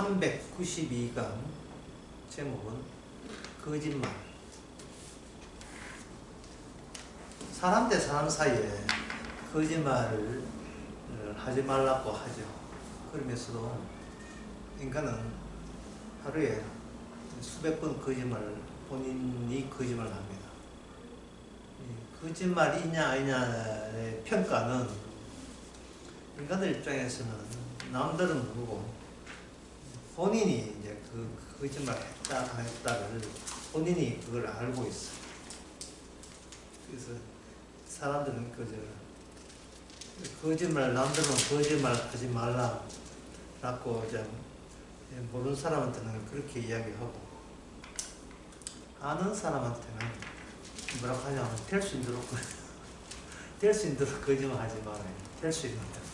392강 제목은 거짓말. 사람 대 사람 사이에 거짓말을 하지 말라고 하죠. 그러면서도 인간은 하루에 수백 번 본인이 거짓말을 합니다. 거짓말이냐 아니냐의 평가는 인간들 입장에서는 남들은 모르고 본인이 이제 그 거짓말을 했다 안 했다를 본인이 그걸 알고 있어. 그래서 사람들은 거짓말, 남들은 거짓말 하지 말라라고 이제 모르는 사람한테는 그렇게 이야기하고, 아는 사람한테는 뭐라고 하냐면 될 수 있도록 거짓말 하지 말아요. 될 수 있는 대로.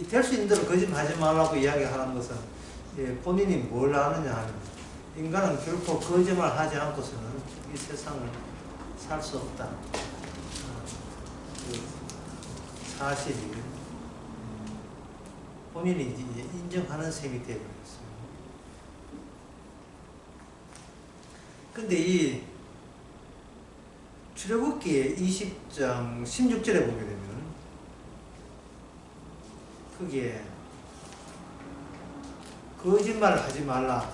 될 수 있는 대로 거짓말 하지 말라고 이야기하는 것은 본인이 뭘 아느냐 하면, 인간은 결코 거짓말 하지 않고서는 이 세상을 살 수 없다. 그 사실이 본인이 이제 인정하는 셈이 되어버렸어요. 근데 이 출애굽기 20장 16절에 보게 되면 거기에 거짓말 하지 말라,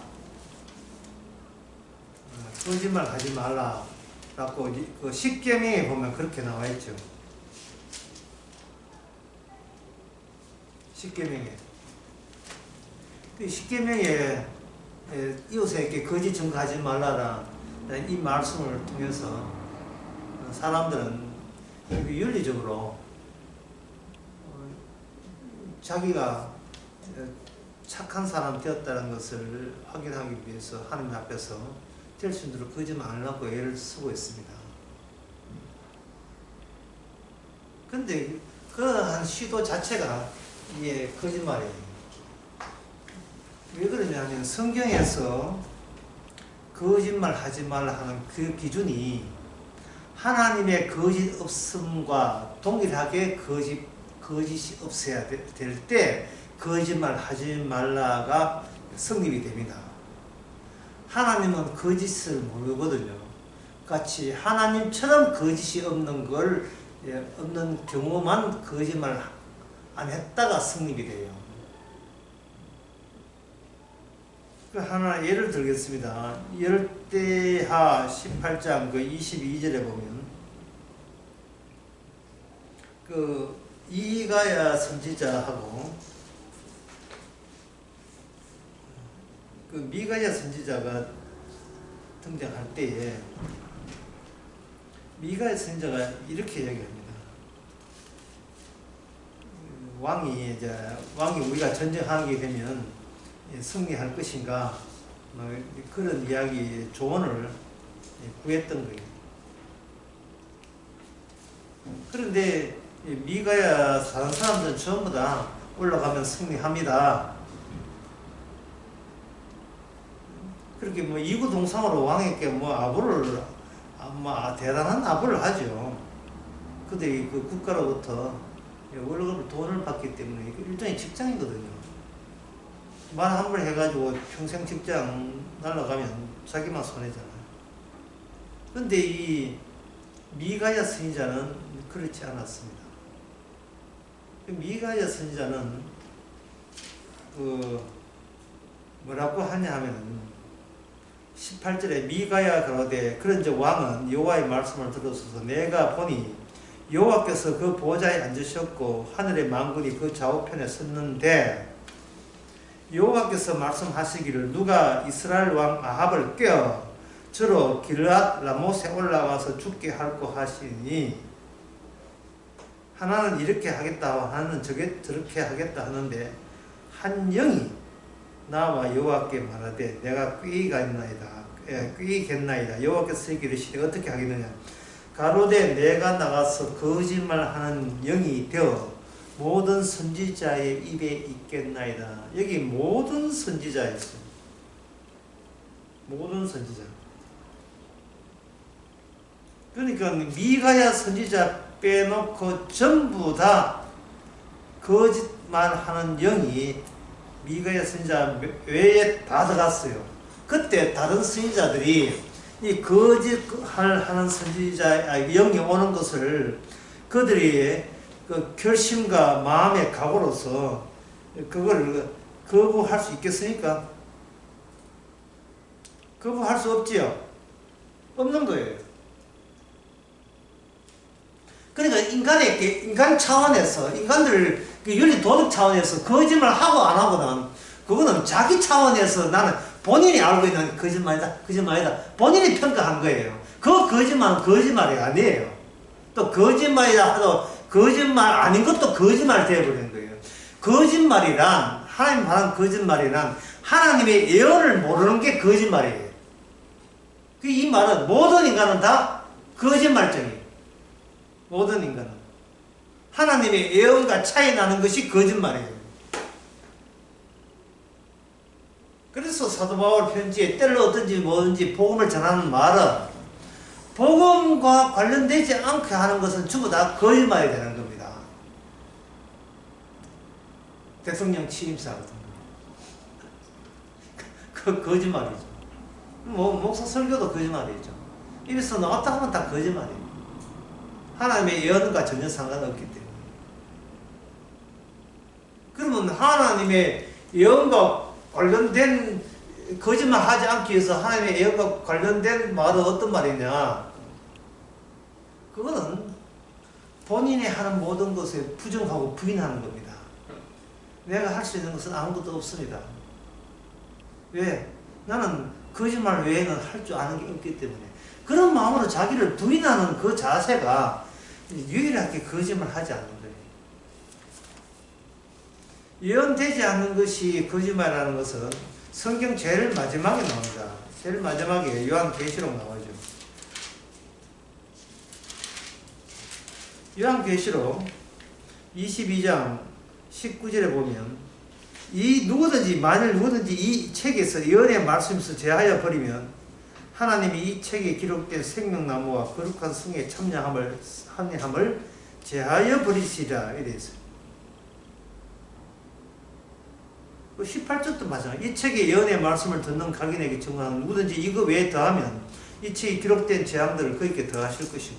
거짓말 하지 말라라고 그 십계명에 보면 그렇게 나와 있죠. 십계명에. 그 십계명에 이웃에게 거짓 증거하지 말라라 이 말씀을 통해서 사람들은 윤리적으로 자기가 착한 사람 되었다는 것을 확인하기 위해서 하나님 앞에서 될 수 있도록 거짓말 안 하려고 애를 쓰고 있습니다. 근데 그러한 시도 자체가 이게 거짓말이에요. 왜 그러냐면 성경에서 거짓말 하지 말라 하는 그 기준이 하나님의 거짓 없음과 동일하게 거짓이 없어야 될 때 거짓말 하지 말라가 성립이 됩니다. 하나님은 거짓을 모르거든요. 같이 하나님처럼 거짓이 없는 경우만 거짓말 안 했다가 성립이 돼요. 하나 예를 들겠습니다. 열대하 18장 22절에 보면 이가야 선지자하고 미가야 선지자가 등장할 때에 미가야 선지자가 이렇게 이야기합니다. 왕이 우리가 전쟁하게 되면 승리할 것인가, 그런 이야기 조언을 구했던 거예요. 그런데 미가야 사는 사람들은 전부 다 올라가면 승리합니다. 그렇게 이구동성으로 왕에게 대단한 아부를 하죠. 그들이 그 국가로부터 월급을 돈을 받기 때문에 일종의 직장이거든요. 말 한번 해가지고 평생 직장 날아가면 자기만 손해잖아요. 근데 이 미가야 선지자는 그렇지 않았습니다. 미가야 선지자는 뭐라고 하냐 하면 18절에 미가야 가로되 그런즉 왕은 여호와의 말씀을 들었소서. 내가 보니 여호와께서 그 보좌에 앉으셨고 하늘의 만군이 그 좌우편에 섰는데 여호와께서 말씀하시기를 누가 이스라엘 왕 아합을 꾀어 저로 길앗 라못에 올라가서 죽게 할고 하시니 하나는 이렇게 하겠다 하나는 저렇게 하겠다 하는데 한 영이 나와 여호와께 말하되 내가 꾀겠나이다. 여호와께서 이르시되 어떻게 하겠느냐. 가로되 내가 나가서 거짓말하는 영이 되어 모든 선지자의 입에 있겠나이다. 여기 모든 선지자였어요. 모든 선지자. 그러니까 미가야 선지자 빼놓고 전부 다 거짓말하는 영이 미가야 선지자 외에 다 들어갔어요. 그때 다른 선지자들이 이 거짓하는 선지자 영이 오는 것을 그들이 그 결심과 마음의 각오로서 그걸 거부할 수 있겠습니까? 거부할 수 없지요. 없는 거예요. 그러니까 인간 차원에서, 인간들 윤리 도덕 차원에서 거짓말 하고 안 하고는, 그거는 자기 차원에서 나는 본인이 알고 있는 거짓말이다. 본인이 평가한 거예요. 그 거짓말은 거짓말이 아니에요. 또 거짓말이라 해도 거짓말 아닌 것도 거짓말 되어버리는 거예요. 거짓말이란, 하나님 말한 거짓말이란 하나님의 예언을 모르는 게 거짓말이에요. 이 말은 모든 인간은 다 거짓말쟁이에요. 모든 인간은. 하나님의 예언과 차이 나는 것이 거짓말이에요. 그래서 사도 바울 편지에 때를 얻든지 뭐든지 복음을 전하는 말은 복음과 관련되지 않게 하는 것은 전부 다 거짓말이 되는 겁니다. 대통령 취임사 같은 거. 그 거짓말이죠. 목사 설교도 거짓말이죠. 입에서 나왔다 하면 다 거짓말이에요. 하나님의 예언과 전혀 상관없기 때문에. 그러면 하나님의 예언과 관련된 거짓말 하지 않기 위해서 하나님의 예언과 관련된 말은 어떤 말이냐? 그거는 본인이 하는 모든 것에 부정하고 부인하는 겁니다. 내가 할 수 있는 것은 아무것도 없습니다. 왜? 나는 거짓말 외에는 할 줄 아는 게 없기 때문에. 그런 마음으로 자기를 부인하는 그 자세가 유일하게 거짓말 하지 않는 거예요. 예언되지 않는 것이 거짓말이라는 것은 성경 제일 마지막에 나옵니다. 제일 마지막에 요한계시록 나오죠. 요한계시록 22장 19절에 보면 만일 누구든지 이 책에서 예언의 말씀에서 제하여 버리면 하나님이 이 책에 기록된 생명나무와 거룩한 성에 참여함을 제하여 버리시라 이랬어요. 18절도 마찬가지. 이 책의 예언의 말씀을 듣는 각인에게 증거하는 누구든지 이거 외에 더하면 이 책에 기록된 재앙들을 그에게 더하실 것이고,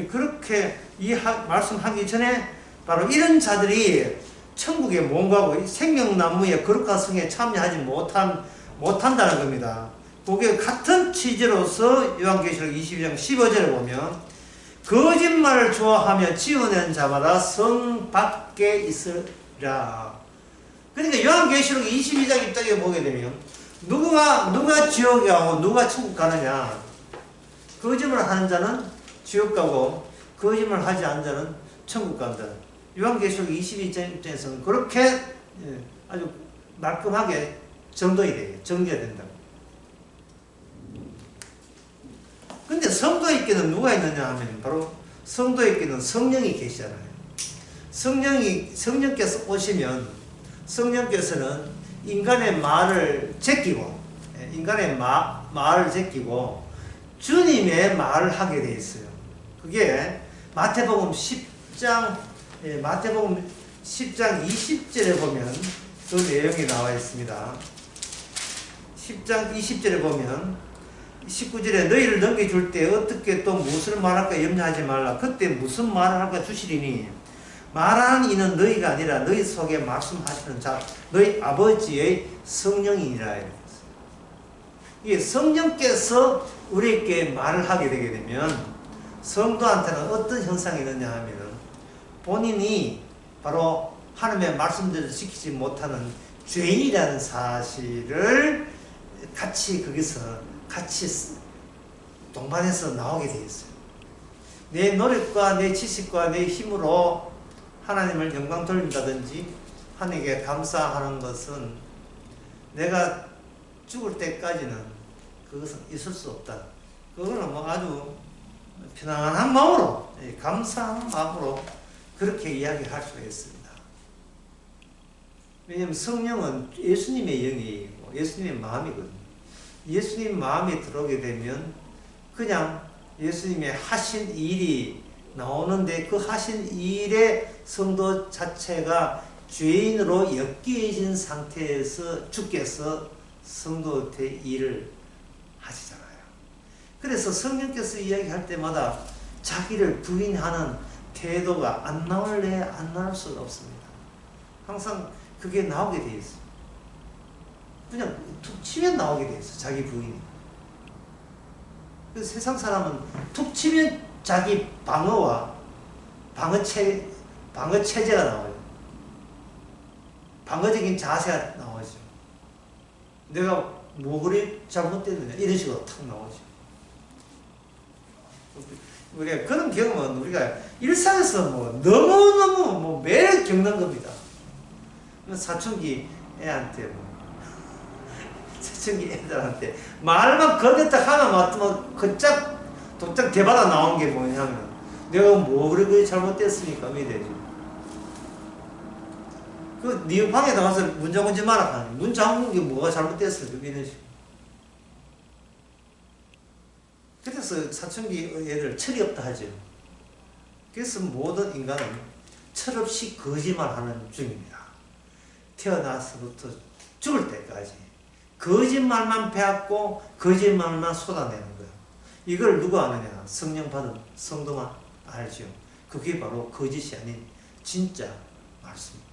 그렇게 말씀하기 전에 바로 이런 자들이 천국에 못 가고 생명나무의 거룩한 성에 참여하지 못한다는 겁니다. 그게 같은 취지로서 요한계시록 22장 15절에 보면 거짓말을 좋아하며 지어낸 자마다 성 밖에 있으라. 그러니까 요한계시록 22장 입장에 보게 되면 누가 지옥에 가고 누가 천국 가느냐? 거짓말 하는 자는 지옥 가고 거짓말 하지 않는 자는 천국 간다. 요한계시록 22장 입장에서는 그렇게 아주 말끔하게 정리가 된다. 근데 성도에게는 누가 있느냐 하면 바로 성도에게는 성령이 계시잖아요. 성령께서 오시면 성령께서는 인간의 말을 제끼고 주님의 말을 하게 돼 있어요. 그게 마태복음 10장 20절에 보면 그 내용이 나와 있습니다. 10장 20절에 보면 19절에 너희를 넘겨줄 때 어떻게 또 무엇을 말할까 염려하지 말라. 그때 무슨 말을 할까 주시리니 말하는 이는 너희가 아니라 너희 속에 말씀하시는 자 너희 아버지의 성령이니라. 이 성령께서 우리에게 말을 하게 되게 되면 성도한테는 어떤 현상이 있느냐 하면 본인이 바로 하나님의 말씀대로 지키지 못하는 죄인이라는 사실을 같이 동반해서 나오게 되어 있어요. 내 노력과 내 지식과 내 힘으로 하나님을 영광 돌린다든지 하나님께 감사하는 것은 내가 죽을 때까지는 그것은 있을 수 없다. 그거는 아주 편안한 마음으로, 감사한 마음으로 그렇게 이야기할 수가 있습니다. 왜냐하면 성령은 예수님의 영이고 예수님의 마음이거든요. 예수님 마음이 들어오게 되면 그냥 예수님의 하신 일이 나오는데 그 하신 일의 성도 자체가 죄인으로 엮여진 상태에서 주께서 성도 대일을 하시잖아요. 그래서 성령께서 이야기할 때마다 자기를 부인하는 태도가 안 나올래 안 나올 수가 없습니다. 항상 그게 나오게 돼 있어요. 그냥 툭 치면 나오게 돼 있어요. 자기 부인이. 그래서 세상 사람은 툭 치면 자기 방어와 방어 체제가 나와요. 방어적인 자세가 나오죠. 내가 뭐 그리 잘못됐느냐 이런 식으로 탁 나오죠. 우리가 그런 경험은 우리가 일상에서 뭐 너무너무 뭐 매일 겪는 겁니다. 사춘기 애한테 사춘기 애들한테 말만 거듭다 하나 맞으면 그짝 도짝 대받아 나온 게 뭐냐면 내가 뭐 그리 잘못됐습니까? 왜 되지? 네 방에 나가서 문 잠그지 마라 하니 문 잠그는 게 뭐가 잘못됐을까? 이런 식으로. 그래서 사춘기 애들 철이 없다 하죠. 그래서 모든 인간은 철없이 거짓말하는 중입니다. 태어나서부터 죽을 때까지 거짓말만 배웠고 거짓말만 쏟아내는 거예요. 이걸 누가 아느냐? 성령 받은 성도만 알죠. 그게 바로 거짓이 아닌 진짜 말씀입니다.